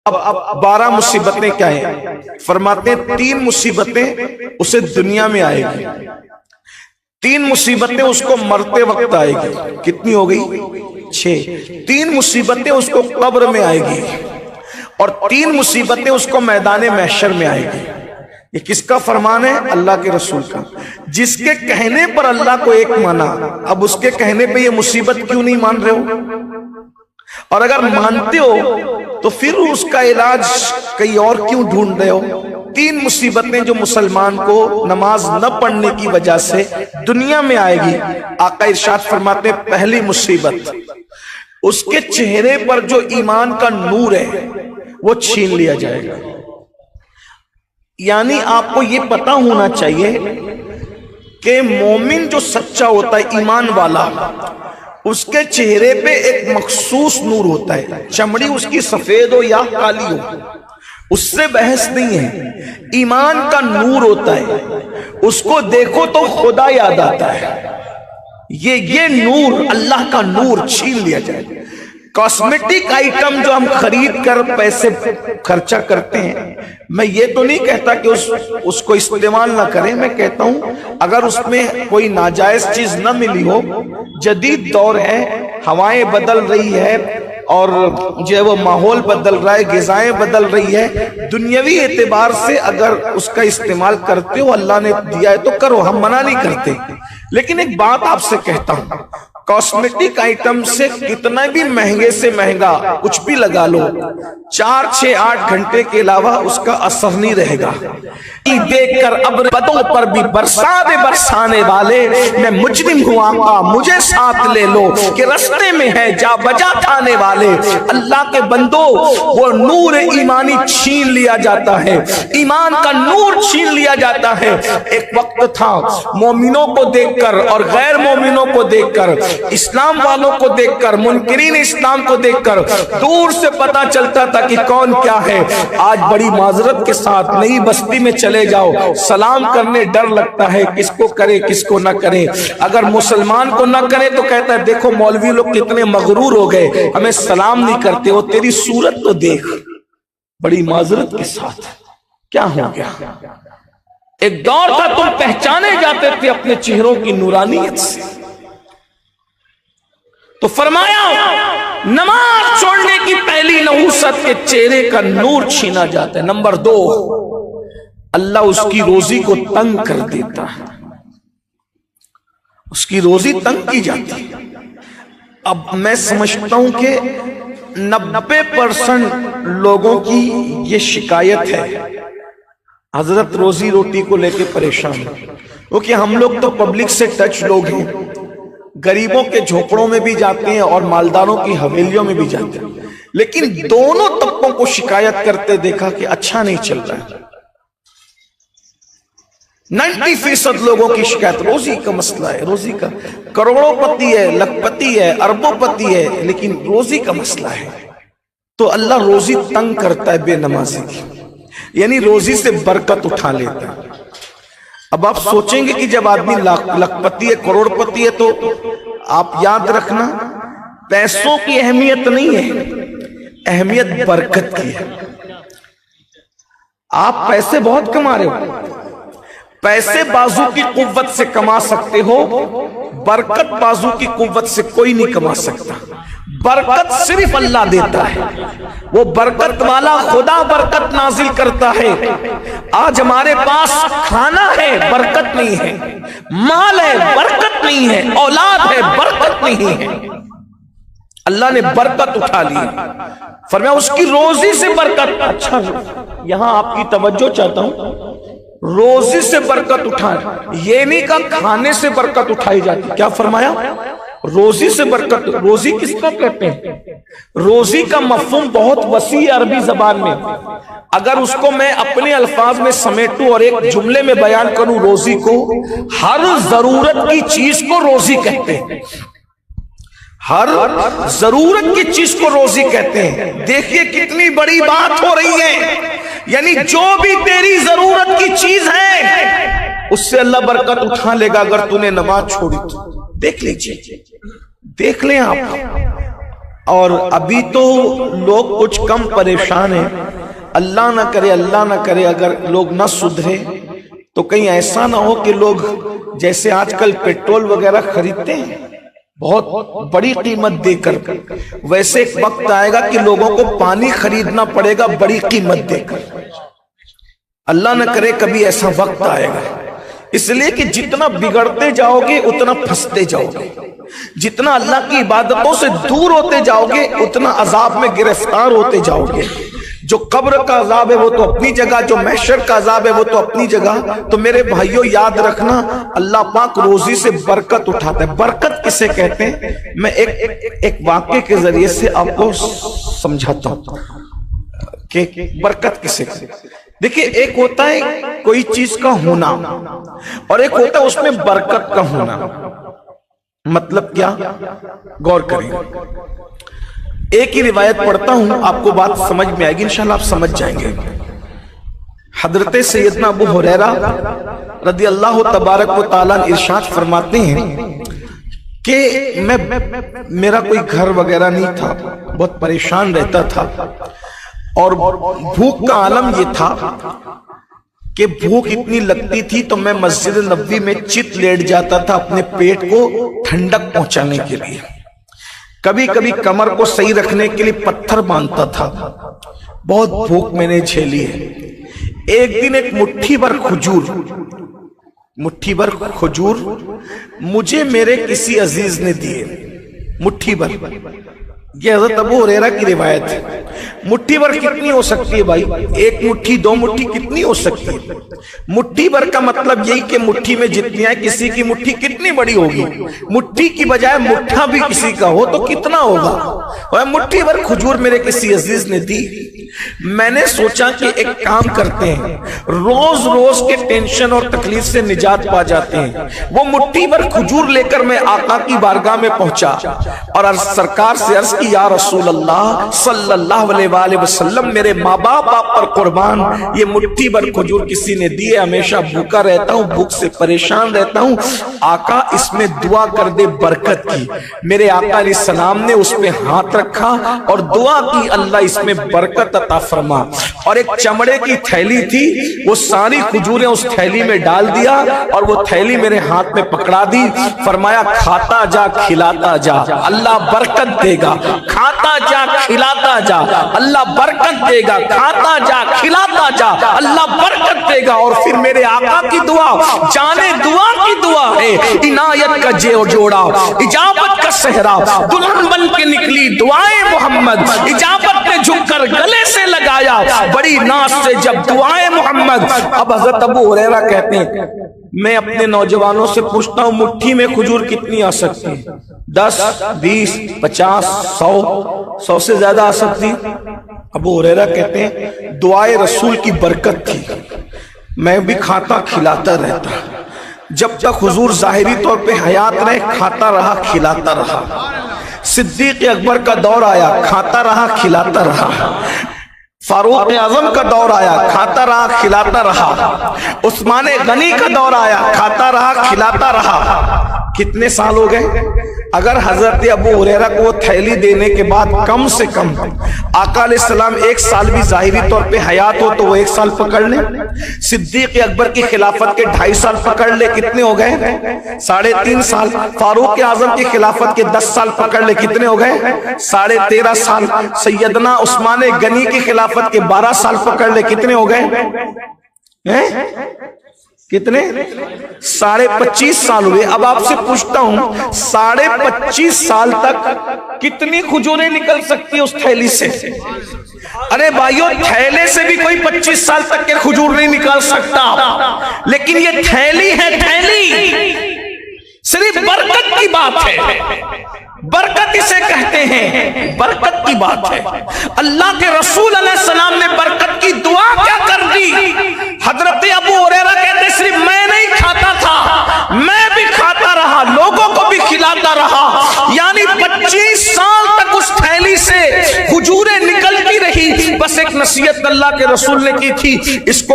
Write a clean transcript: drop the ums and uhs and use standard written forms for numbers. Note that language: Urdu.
اب 12 مصیبتیں کیا ہیں؟ فرماتے ہیں 3 مصیبتیں اسے دنیا میں آئے گی، 3 مصیبتیں اس کو مرتے وقت آئے گی۔ کتنی ہو گئی؟ 6۔ 3 مصیبتیں اس کو قبر میں آئے گی اور 3 مصیبتیں اس کو میدان محشر میں آئے گی۔ یہ کس کا فرمان ہے؟ اللہ کے رسول کا، جس کے کہنے پر اللہ کو ایک مانا، اب اس کے کہنے پہ یہ مصیبت کیوں نہیں مان رہے ہو؟ اور اگر مانتے ہو تو پھر اس کا علاج کہیں اور کیوں ڈھونڈ رہے ہو؟ 3 مصیبتیں جو مسلمان کو نماز نہ پڑھنے کی وجہ سے دنیا میں آئے گی۔ آقا ارشاد فرماتے ہیں پہلی مصیبت، اس کے چہرے پر جو ایمان کا نور ہے وہ چھین لیا جائے گا۔ یعنی آپ کو یہ پتہ ہونا چاہیے کہ مومن جو سچا ہوتا ہے، ایمان والا، اس کے چہرے پہ ایک مخصوص نور ہوتا ہے، چمڑی اس کی سفید ہو یا کالی ہو، اس سے بحث نہیں ہے، ایمان کا نور ہوتا ہے، اس کو دیکھو تو خدا یاد آتا ہے۔ یہ نور، اللہ کا نور چھین لیا جائے۔ کاسمیٹک آئٹم جو ہم خرید کر پیسے خرچہ کرتے ہیں، میں یہ تو نہیں کہتا کہ اس کو استعمال نہ کریں، میں کہتا ہوں اگر اس میں کوئی ناجائز چیز نہ ملی ہو، جدید دور ہے، ہوائیں بدل رہی ہے اور جو ہے وہ ماحول بدل رہا ہے، غذائیں بدل رہی ہے، دنیاوی اعتبار سے اگر اس کا استعمال کرتے ہو، اللہ نے دیا ہے تو کرو، ہم منع نہیں کرتے۔ لیکن ایک بات آپ سے کہتا ہوں، کاسمیٹک آئٹم سے کتنا بھی مہنگے سے مہنگا کچھ بھی لگا لو، 4، 6، 8 گھنٹے کے علاوہ اس کا اثر نہیں رہے گا۔ دیکھ کر ابر بدوں پر بھی برسا دے برسانے والے، میں مجرم ہوں آقا مجھے ساتھ لے لو، کہ رستے میں ہے جا بجا تھانے والے۔ اللہ کے بندو، وہ نور ایمانی چھین لیا جاتا ہے، ایمان کا نور چھین لیا جاتا ہے۔ ایک وقت تھا مومنوں کو دیکھ کر اور غیر مومنوں کو دیکھ کر، اسلام والوں کو دیکھ کر، منکرین اسلام کو دیکھ کر دور سے پتا چلتا تھا کہ کون کیا ہے۔ آج بڑی معذرت کے ساتھ نئی بستی میں چلے جاؤ، سلام کرنے ڈر لگتا ہے، کس کو کرے کس کو نہ کرے۔ اگر مسلمان کو نہ کرے تو کہتا ہے دیکھو مولوی لوگ کتنے مغرور ہو گئے، ہمیں سلام نہیں کرتے، وہ تیری صورت تو دیکھ۔ بڑی معذرت کے ساتھ کیا ہو گیا؟ ایک دور تھا تم پہچانے جاتے تھے اپنے چہروں کی نورانیت سے۔ تو فرمایا نماز چھوڑنے کی پہلی نحوست کے چہرے کا نور چھینا جاتا ہے۔ نمبر 2، اللہ اس کی روزی کو تنگ کر دیتا ہے، اس کی روزی تنگ کی جاتی ہے۔ اب میں سمجھتا ہوں کہ 90% لوگوں کی یہ شکایت ہے، حضرت روزی روٹی کو لے کے پریشان ہیں، کیونکہ ہم لوگ تو پبلک سے ٹچ لوگ ہیں، غریبوں کے جھوپڑوں میں بھی جاتے ہیں اور مالداروں کی حویلیوں میں بھی جاتے ہیں، لیکن دونوں طبقوں کو شکایت کرتے دیکھا کہ اچھا نہیں چل رہا ہے۔ 90% لوگوں کی شکایت روزی کا مسئلہ ہے، روزی کا، کروڑوں پتی ہے، لکھ پتی ہے، اربوں پتی ہے، لیکن روزی کا مسئلہ ہے۔ تو اللہ روزی تنگ کرتا ہے بے نمازی کی، یعنی روزی سے برکت اٹھا لیتا ہے۔ اب آپ سوچیں گے کہ جب آدمی لکھ پتی ہے، کروڑ پتی ہے، تو آپ یاد رکھنا پیسوں کی اہمیت نہیں ہے، اہمیت برکت کی ہے۔ آپ پیسے بہت کما رہے ہو، پیسے بازو کی قوت سے کما سکتے ہو، برکت بازو کی قوت سے کوئی نہیں کما سکتا۔ برکت صرف اللہ دیتا ہے، وہ برکت والا خدا برکت نازل کرتا ہے۔ آج ہمارے پاس کھانا ہے، برکت نہیں ہے، مال ہے، برکت نہیں ہے، اولاد ہے، برکت نہیں ہے۔ اللہ نے برکت اٹھا لی، فرمایا اس کی روزی سے برکت۔ اچھا، یہاں آپ کی توجہ چاہتا ہوں، روزی سے برکت اٹھائے، یہ نہیں کہا کھانے سے برکت اٹھائی جاتی۔ کیا فرمایا؟ روزی سے برکت۔ روزی کس کو کہتے ہیں؟ روزی کا مفہوم بہت وسیع ہے عربی زبان میں، اگر اس کو میں اپنے الفاظ میں سمیٹوں اور ایک جملے میں بیان کروں، روزی کو ہر ضرورت کی چیز کو روزی کہتے ہیں، ہر ضرورت کی چیز کو روزی کہتے ہیں۔ دیکھیے کتنی بڑی بات ہو رہی ہے، یعنی جو بھی تیری ضرورت کی چیز ہے اس سے اللہ برکت اٹھا لے گا اگر تو نے نماز چھوڑی تو۔ دیکھ لیجئے، دیکھ لیں آپ، اور ابھی تو لوگ کچھ کم پریشان ہیں. اللہ نہ کرے اگر لوگ نہ سدھرے تو کہیں ایسا نہ ہو کہ لوگ جیسے آج کل پیٹرول وغیرہ خریدتے ہیں بہت بڑی قیمت دے کر، ویسے ایک وقت آئے گا کہ لوگوں کو پانی خریدنا پڑے گا بڑی قیمت دے کر. اللہ نہ کرے کبھی ایسا وقت آئے گا. اس لیے کہ جتنا بگڑتے جاؤ گے اتنا پھنستے جاؤ گے، جتنا اللہ کی عبادتوں سے دور ہوتے جاؤ گے اتنا عذاب میں گرفتار ہوتے جاؤ گے. جو قبر کا عذاب ہے وہ تو اپنی جگہ، جو محشر کا عذاب ہے وہ تو اپنی جگہ. تو میرے بھائیوں یاد رکھنا، اللہ پاک روزی سے برکت اٹھاتا ہے. برکت کسے کہتے ہیں میں ایک واقعے کے ذریعے سے آپ کو سمجھاتا ہوں کہ برکت کسے کہتے ہیں. دیکھیں، ایک ہوتا ہے کوئی چیز کا ہونا اور ایک ہوتا ہے اس میں برکت کا ہونا. مطلب کیا؟ غور کریں. ایک ہی روایت پڑھتا ہوں، آپ کو بات سمجھ میں آئے گی، انشاءاللہ آپ سمجھ جائیں گے. حضرت سیدنا ابو ہریرہ رضی اللہ تبارک و تعالیٰ ارشاد فرماتے ہیں کہ میرا کوئی گھر وغیرہ نہیں تھا، بہت پریشان رہتا تھا، اور بھوک کا عالم یہ تھا کہ بھوک اتنی لگتی تھی تو میں مسجد نبوی میں چت لیٹ جاتا تھا اپنے پیٹ کو ٹھنڈک پہنچانے کے لیے. کبھی کبھی کمر کو صحیح رکھنے کے لیے پتھر باندھتا تھا. بہت بھوک میں نے جھیلی ہے. ایک دن ایک مٹھی بھر کھجور مجھے میرے کسی عزیز نے دیے. مٹھی بھر، یہ حضرت ابو ہریرہ کی روایت ہے. مٹھی بھر کتنی ہو سکتی ہے بھائی؟ ایک مٹھی، دو مٹھی کتنی ہو سکتی ہے؟ مٹھی بھر کا مطلب یہی کہ مٹھی میں جتنی ہے، کسی کی مٹھی کتنی بڑی ہوگی؟ مٹھی کی بجائے مٹھا بھی کسی کا ہو تو کتنا ہوگا؟ اور مٹھی بھر کھجور میرے کسی عزیز نے دی. میں نے سوچا کہ ایک کام کرتے ہیں، روز روز کے ٹینشن اور تکلیف سے نجات پا جاتے ہیں. وہ مٹھی بھر کھجور لے کر میں آقا کی بارگاہ میں پہنچا اور سرکار سے عرض کی، یا رسول اللہ صلی اللہ علیہ وآلہ وسلم، میرے ماں باپ آپ پر قربان، یہ مٹھی بھر کھجور کسی نے دی ہے، ہمیشہ بھوکا رہتا ہوں، بھوک سے پریشان رہتا ہوں، آقا اس میں دعا کر دے برکت کی. میرے آقا علیہ السلام نے اس پہ ہاتھ رکھا اور دعا کی، اللہ اس میں برکت عطا فرما. اور ایک چمڑے کی تھیلی تھی، وہ ساری کھجوریں اس تھیلی میں ڈال دیا اور وہ تھیلی میرے ہاتھ میں پکڑا دی. فرمایا، کھاتا جا کھلاتا جا، اللہ برکت دے گا. کھاتا جا کھلاتا جا، اللہ برکت دے گا. کھاتا جا کھلاتا جا، اللہ برکت دے گا. اور پھر میرے آقا کی دعا، جانے دعا کی دعا ہے، عنایت کا جوڑا، اجابت کا صحرا، دلہن بن کے نکلی دعائیں محمد، اجابت نے جھک کر گلے سے لگایا بڑی ناز سے جب دعائیں محمد. اب حضرت ابو ہریرہ کہتے ہیں، میں اپنے نوجوانوں سے پوچھتا ہوں مٹھی میں کھجور کتنی آ سکتی ہے؟ 10 20 50 100 سے زیادہ آ سکتی؟ ابو ہریرہ کہتے ہیں دعائے رسول کی برکت تھی، میں بھی کھاتا کھلاتا رہتا. جب تک حضور ظاہری طور پہ حیات رہے کھاتا رہا کھلاتا رہا. صدیق اکبر کا دور آیا، کھاتا رہا کھلاتا رہا. فاروق اعظم کا دور آیا، کھاتا رہا کھلاتا رہا. عثمان غنی کا دور آیا، کھاتا رہا کھلاتا رہا. کتنے سال ہو گئے؟ اگر حضرت ابو ہریرہ کو تھیلی دینے کے بعد کم سے کم آقا علیہ السلام 1 سال بھی ظاہری طور پہ حیات ہو تو وہ 1 سال پکڑ لیں. صدیق اکبر کی خلافت کے 2.5 سال پکڑ لے، کتنے ہو گئے؟ 3.5 سال. فاروق اعظم کی خلافت کے 10 سال پکڑ لے، کتنے ہو گئے؟ 13.5 سال. سیدنا عثمان غنی کی خلافت کے 12 سال پکڑ لے، کتنے ہو گئے؟ کتنے؟ 25.5 سال ہوئے. اب آپ سے پوچھتا ہوں 25.5 سال تک کتنی کھجوریں نکل سکتی اس تھیلی سے؟ ارے بھائیو، تھیلے سے بھی کوئی 25 سال تک کے کھجور نہیں نکال سکتا، لیکن یہ تھیلی ہے، تھیلی صرف برکت کی بات ہے. برکت اسے کہتے ہیں، برکت کی بات ہے. اللہ کے رسول علیہ السلام نے برکت کی دعا کیا کر دی؟ حضرت ابو ہریرہ کہتے صرف میں نہیں کھاتا تھا، میں بھی کھاتا رہا، لوگوں کو بھی کھلاتا رہا. یعنی 25 سال تک اس تھیلی سے کھجوریں نکلتی رہی. بس ایک نصیحت اللہ کے رسول نے کی تھی، اس کو